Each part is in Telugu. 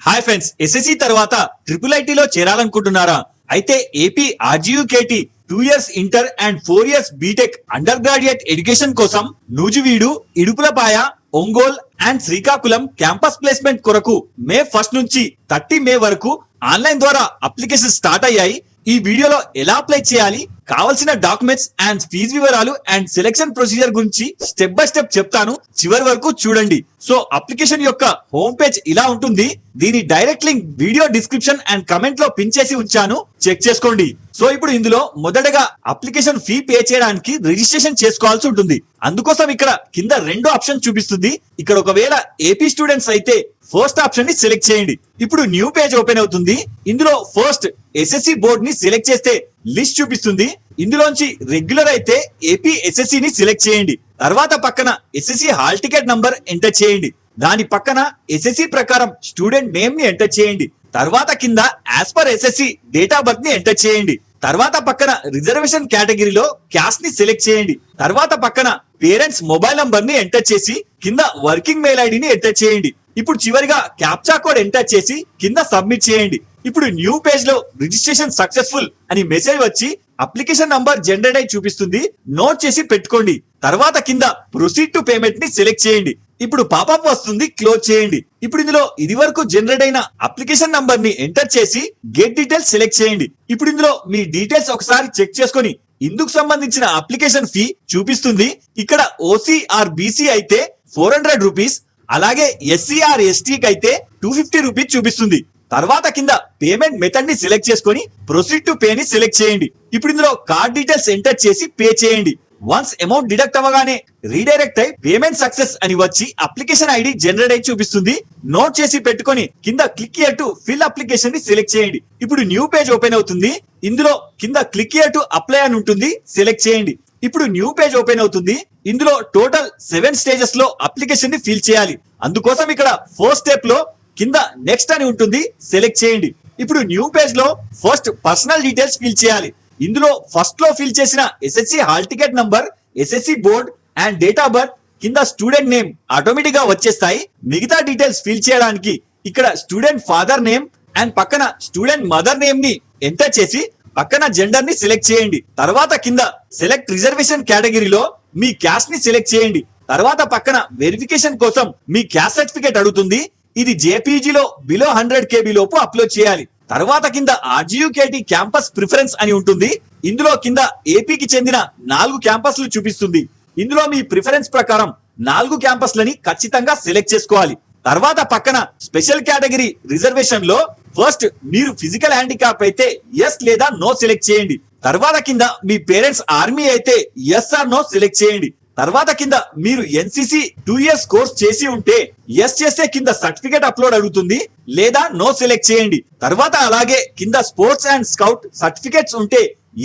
హాయ్ ఫ్రెండ్స్, ఎస్ఎస్సి తర్వాత ట్రిపుల్ ఐటీలో చేరాలనుకుంటున్నారా? అయితే AP RGUKT 2 years inter and 4 years BTech undergraduate education కోసం Nuzvid, Idupulapaya, Ongole and Srikakulam campus placement కొరకు మే 1 నుంచి 30 మే వరకు ఆన్లైన్ ద్వారా అప్లికేషన్ స్టార్ట్ అయ్యాయి. ఈ వీడియోలో ఎలా అప్లై చేయాలి, కావాల్సిన డాక్యుమెంట్స్ అండ్ ఫీజు వివరాలు అండ్ సెలెక్షన్ ప్రొసీజర్ గురించి స్టెప్ బై స్టెప్ చెప్తాను. చివరి వరకు చూడండి. సో అప్లికేషన్ యొక్క హోమ్ పేజ్ ఇలా ఉంటుంది. దీని direct link video description and comment లో పిన్ చేసి ఉంచాను, చెక్ చేసుకోండి. సో ఇప్పుడు ఇందులో మొదటగా అప్లికేషన్ ఫీ పే చేయడానికి రిజిస్ట్రేషన్ చేసుకోవాల్సి ఉంటుంది. అందుకోసం ఇక్కడ కింద 2 ఆప్షన్ చూపిస్తుంది. ఇక్కడ ఒకవేళ ఏపీ స్టూడెంట్స్ అయితే ఫస్ట్ ఆప్షన్ ని సెలెక్ట్ చేయండి. ఇప్పుడు న్యూ పేజ్ ఓపెన్ అవుతుంది. ఇందులో ఫస్ట్ ఎస్ఎస్సి బోర్డ్ ని సెలెక్ట్ చేస్తే లిస్ట్ చూపిస్తుంది. ఇందులోంచి రెగ్యులర్ అయితే ఏపీ ఎస్ఎస్సి ని సెలెక్ట్ చేయండి. తర్వాత పక్కన SSC hall ticket number enter చేయండి. దాని పక్కన ఎస్ఎస్సి ప్రకారం స్టూడెంట్ నేమ్ ని ఎంటర్ చేయండి. తర్వాత కింద as per SSC date of birth ని ఎంటర్ చేయండి. తర్వాత పక్కన రిజర్వేషన్ కేటగిరీలో క్యాస్ట్ ని సెలెక్ట్ చేయండి. తర్వాత పక్కన పేరెంట్స్ మొబైల్ నంబర్ ని ఎంటర్ చేసి కింద వర్కింగ్ మెయిల్ ఐడిని ఎంటర్ చేయండి. ఇప్పుడు చివరిగా క్యాప్చా కోడ్ ఎంటర్ చేసి కింద సబ్మిట్ చేయండి. ఇప్పుడు న్యూ పేజ్ లో రిజిస్ట్రేషన్ సక్సెస్ఫుల్ అని మెసేజ్ వచ్చి అప్లికేషన్ నంబర్ జనరేట్ అయి చూపిస్తుంది. నోట్ చేసి పెట్టుకోండి. తర్వాత కింద ప్రొసీడ్ టు పేమెంట్ ని సెలెక్ట్ చేయండి. ఇప్పుడు పాపప్ వస్తుంది, క్లోజ్ చేయండి. ఇప్పుడు ఇందులో ఇది వరకు జనరేట్ అయిన అప్లికేషన్ నంబర్ ని ఎంటర్ చేసి గెట్ డీటెయిల్స్ సెలెక్ట్ చేయండి. ఇప్పుడు ఇందులో మీ డీటెయిల్స్ ఒకసారి చెక్ చేసుకొని ఇందుకు సంబంధించిన అప్లికేషన్ ఫీ చూపిస్తుంది. ఇక్కడ ఓసీ ఆర్ బీసీ అయితే 400 రూపీస్, అలాగే ఎస్సీ ఆర్ ఎస్టీకి అయితే 250 రూపీస్ చూపిస్తుంది. తర్వాత కింద పేమెంట్ మెథడ్ ని సెలెక్ట్ చేసుకొని ప్రొసీడ్ టు పే ని సెలెక్ట్ చేయండి. ఇప్పుడు ఇందులో కార్డ్ డీటెయిల్స్ ఎంటర్ చేసి పే చేయండి. వన్స్ అమౌంట్ డిడక్ట్ అవ్వగానే రీడైరెక్ట్ అయి పేమెంట్ సక్సెస్ అని వచ్చి అప్లికేషన్ ఐడి జనరేట్ అయి చూపిస్తుంది. నోట్ చేసి పెట్టుకొని కింద click here to fill application ని సెలెక్ట్ చేయండి. ఇప్పుడు న్యూ పేజ్ ఓపెన్ అవుతుంది. ఇందులో కింద క్లిక్ హియర్ టు అప్లై అని ఉంటుంది, సెలెక్ట్ చేయండి. ఇప్పుడు న్యూ పేజ్ ఓపెన్ అవుతుంది. ఇందులో టోటల్ 7 స్టేజెస్ లో అప్లికేషన్ ని ఫిల్ చేయాలి. అందుకోసం ఇక్కడ ఫస్ట్ స్టెప్ లో కింద నెక్స్ట్ అని ఉంటుంది, సెలెక్ట్ చేయండి. ఇప్పుడు న్యూ పేజ్ లో ఫస్ట్ పర్సనల్ డీటెయిల్స్ ఫిల్ చేయాలి. ఇందులో ఫస్ట్ లో ఫిల్ చేసిన SSC hall ticket number, SSC board and date of birth, కింద స్టూడెంట్ నేమ్ ఆటోమేటిక్ గా వచ్చేస్తాయి. మిగతా డీటెయిల్స్ ఫిల్ చేయడానికి ఇక్కడ స్టూడెంట్ ఫాదర్ నేమ్ అండ్ పక్కన స్టూడెంట్ మదర్ నేమ్ ని ఎంటర్ చేసి పక్కన జెండర్ ని సెలెక్ట్ చేయండి. తర్వాత కింద సెలెక్ట్ రిజర్వేషన్ కేటగిరీలో మీ క్యాస్ట్ ని సెలెక్ట్ చేయండి. తర్వాత పక్కన వెరిఫికేషన్ కోసం మీ క్యాస్ట్ సర్టిఫికేట్ అడుగుతుంది. ఇది జేపీజీలో బిలో 100 KB లోపు అప్లోడ్ చేయాలి. తర్వాత కింద ఆర్జీయూకేటీ క్యాంపస్ ప్రిఫరెన్స్ అని ఉంటుంది. ఇందులో కింద ఏపీకి చెందిన 4 క్యాంపస్లు చూపిస్తుంది. ఇందులో మీ ప్రిఫరెన్స్ ప్రకారం 4 క్యాంపస్లని ఖచ్చితంగా సెలెక్ట్ చేసుకోవాలి. తర్వాత పక్కన స్పెషల్ కేటగిరీ రిజర్వేషన్ లో ఫస్ట్ మీరు ఫిజికల్ హ్యాండిక్యాప్ అయితే ఎస్ లేదా నో సెలెక్ట్ చేయండి. తర్వాత కింద మీ పేరెంట్స్ ఆర్మీ అయితే ఎస్ ఆర్ నో సెలెక్ట్ చేయండి. తర్వాత కింద మీరు ఎన్సిసి 2 years కోర్స్ చేసి ఉంటే ఎస్ చేస్తే కింద సర్టిఫికేట్ అప్లోడ్ అడుగుతుంది, లేదా నో సెలెక్ట్ చేయండి. తర్వాత అలాగే కింద స్పోర్ట్స్ అండ్ స్కౌట్ సర్టిఫికేట్స్ ఉంటే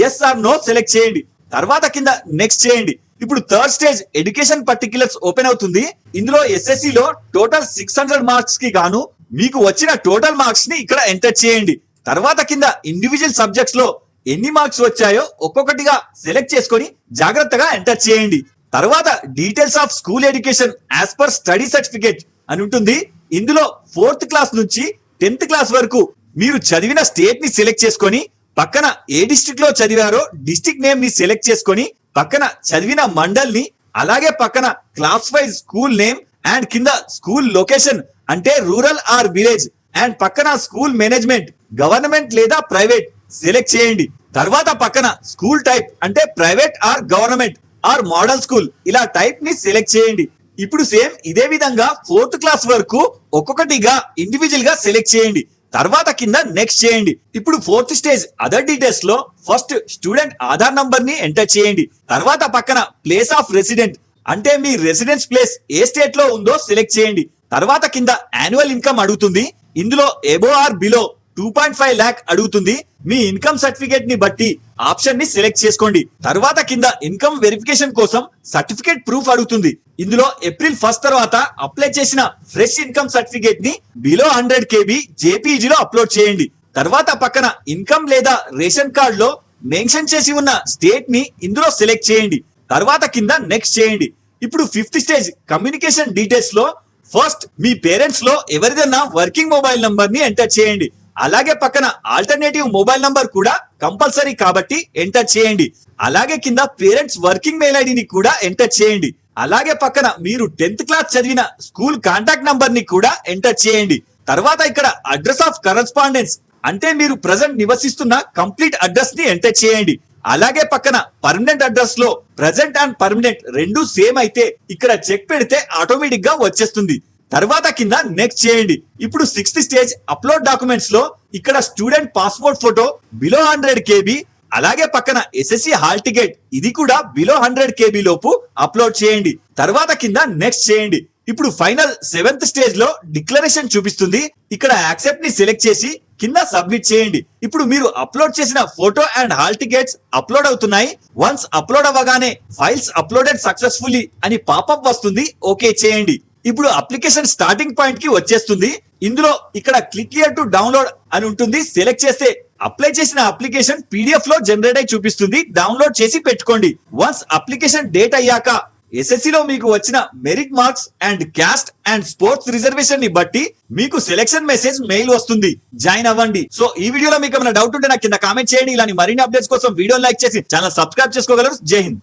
ఎస్ ఆర్ నో సెలెక్ట్ చేయండి. తర్వాత కింద నెక్స్ట్ చేయండి. ఇప్పుడు third stage education particulars open అవుతుంది. ఇందులో ఎస్ఎస్సి లో టోటల్ 600 మార్క్స్ కి గాను మీకు వచ్చిన టోటల్ మార్క్స్ ని ఇక్కడ ఎంటర్ చేయండి. తర్వాత కింద ఇండివిజువల్ సబ్జెక్ట్స్ లో ఎన్ని మార్క్స్ వచ్చాయో ఒక్కొక్కటిగా సెలెక్ట్ చేసుకొని జాగ్రత్తగా ఎంటర్ చేయండి. తర్వాత details of school education as per study certificate అని ఉంటుంది. ఇందులో 4th క్లాస్ నుంచి 10th క్లాస్ వరకు మీరు చదివిన స్టేట్ ని సెలెక్ట్ చేసుకొని పక్కన ఏ డిస్ట్రిక్ట్ లో చదివారో డిస్ట్రిక్ట్ నేమ్ ని సెలెక్ట్ చేసుకొని పక్కన చదివిన మండల్ ని, అలాగే పక్కన class wise school name and కింద స్కూల్ లొకేషన్ అంటే రూరల్ ఆర్ విలేజ్ అండ్ పక్కన స్కూల్ మేనేజ్మెంట్ గవర్నమెంట్ లేదా ప్రైవేట్ సెలెక్ట్ చేయండి. తర్వాత పక్కన స్కూల్ టైప్ అంటే private or government are model school ఇలా టైప్ ని సెలెక్ట్ చేయండి. ఇప్పుడు సేమ్ ఇదే విధంగా 4th క్లాస్ వరకు ఒక్కొక్కటిగా ఇండివిజువల్ గా సెలెక్ట్ చేయండి. తర్వాత కింద నెక్స్ట్ చేయండి. ఇప్పుడు 4th స్టేజ్ అదర్ డీటెయిల్స్ లో ఫస్ట్ స్టూడెంట్ ఆధార్ నంబర్ ని ఎంటర్ చేయండి. తర్వాత పక్కన ప్లేస్ ఆఫ్ రెసిడెంట్ అంటే మీ రెసిడెన్స్ ప్లేస్ ఏ స్టేట్ లో ఉందో సెలెక్ట్ చేయండి. తర్వాత కింద యాన్యువల్ ఇన్కమ్ అడుగుతుంది. ఇందులో ఎబో ఆర్ బిలో 2.5 lakh అడుగుతుంది. మీ ఇన్కమ్ సర్టిఫికేట్ ని బట్టి ఆప్షన్ ని సెలెక్ట్ చేసుకోండి. తర్వాత కింద ఇన్కమ్ వెరిఫికేషన్ కోసం సర్టిఫికేట్ ప్రూఫ్ అడుగుతుంది. ఇందులో ఏప్రిల్ 1 తర్వాత అప్లై చేసిన ఫ్రెష్ ఇన్కమ్ సర్టిఫికేట్ ని బిలో 100 KB జేపీజీలో అప్లోడ్ చేయండి. తర్వాత పక్కన ఇన్కమ్ లేదా రేషన్ కార్డ్ లో మెన్షన్ చేసి ఉన్న స్టేట్ ని ఇందులో సెలెక్ట్ చేయండి. తర్వాత కింద నెక్స్ట్ చేయండి. ఇప్పుడు 5th స్టేజ్ కమ్యూనికేషన్ డీటెయిల్స్ లో ఫస్ట్ మీ పేరెంట్స్ లో ఎవరిదన్నా వర్కింగ్ మొబైల్ నంబర్ ని ఎంటర్ చేయండి. అలాగే పక్కన ఆల్టర్నేటివ్ మొబైల్ నంబర్ కూడా కంపల్సరీ కాబట్టి ఎంటర్ చేయండి. అలాగే కింద పేరెంట్స్ వర్కింగ్ మెయిల్ ఐడిని కూడా ఎంటర్ చేయండి. అలాగే పక్కన మీరు 10th క్లాస్ చదివిన స్కూల్ కాంటాక్ట్ నంబర్ ని కూడా ఎంటర్ చేయండి. తర్వాత ఇక్కడ అడ్రస్ ఆఫ్ కరెస్పాండెన్స్ అంటే మీరు ప్రజెంట్ నివసిస్తున్న కంప్లీట్ అడ్రస్ ని ఎంటర్ చేయండి. అలాగే పక్కన పర్మనెంట్ అడ్రస్ లో ప్రజెంట్ అండ్ పర్మనెంట్ రెండు సేమ్ అయితే ఇక్కడ చెక్ పెడితే ఆటోమేటిక్ గా వచ్చేస్తుంది. తర్వాత కింద నెక్స్ట్ చేయండి. ఇప్పుడు 6th స్టేజ్ అప్లోడ్ డాక్యుమెంట్స్ లో ఇక్కడ student passport photo below 100 KB, అలాగే పక్కన SSC హాల్ టికెట్ ఇది కూడా బిలో 100 KB లోపు అప్లోడ్ చేయండి. తర్వాత కింద నెక్స్ట్ చేయండి. ఇప్పుడు ఫైనల్ 7th స్టేజ్ లో డిక్లరేషన్ చూపిస్తుంది. ఇక్కడ యాక్సెప్ట్ ని సెలెక్ట్ చేసి కింద సబ్మిట్ చేయండి. ఇప్పుడు మీరు అప్లోడ్ చేసిన photo and hall tickets upload అవుతున్నాయి. వన్స్ అప్లోడ్ అవ్వగానే ఫైల్స్ అప్లోడెడ్ సక్సెస్ఫుల్లీ అని పాపప్ వస్తుంది. ఓకే చేయండి. ఇప్పుడు అప్లికేషన్ స్టార్టింగ్ పాయింట్ కి వచ్చేస్తుంది. ఇందులో ఇక్కడ క్లిక్ హియర్ టు డౌన్లోడ్ అని ఉంటుంది. సెలెక్ట్ చేస్తే అప్లై చేసిన అప్లికేషన్ PDF లో జనరేట్ అయి చూపిస్తుంది. డౌన్లోడ్ చేసి పెట్టుకోండి. వన్స్ అప్లికేషన్ డేట్ అయ్యాక SSC లో మీకు వచ్చిన merit marks and caste and sports reservation ని బట్టి మీకు సెలెక్షన్ మెసేజ్ మెయిల్ వస్తుంది. జాయిన్ అవ్వండి. సో ఈ వీడియోలో మీకు ఏమైనా డౌట్ ఉంటే నాకు కింద కామెంట్ చేయండి. ఇలాంటి మరిన్ని అప్డేట్స్ కోసం వీడియో లైక్ చేసి ఛానల్ సబ్స్క్రైబ్ చేసుకోగలరు. జై హింద్.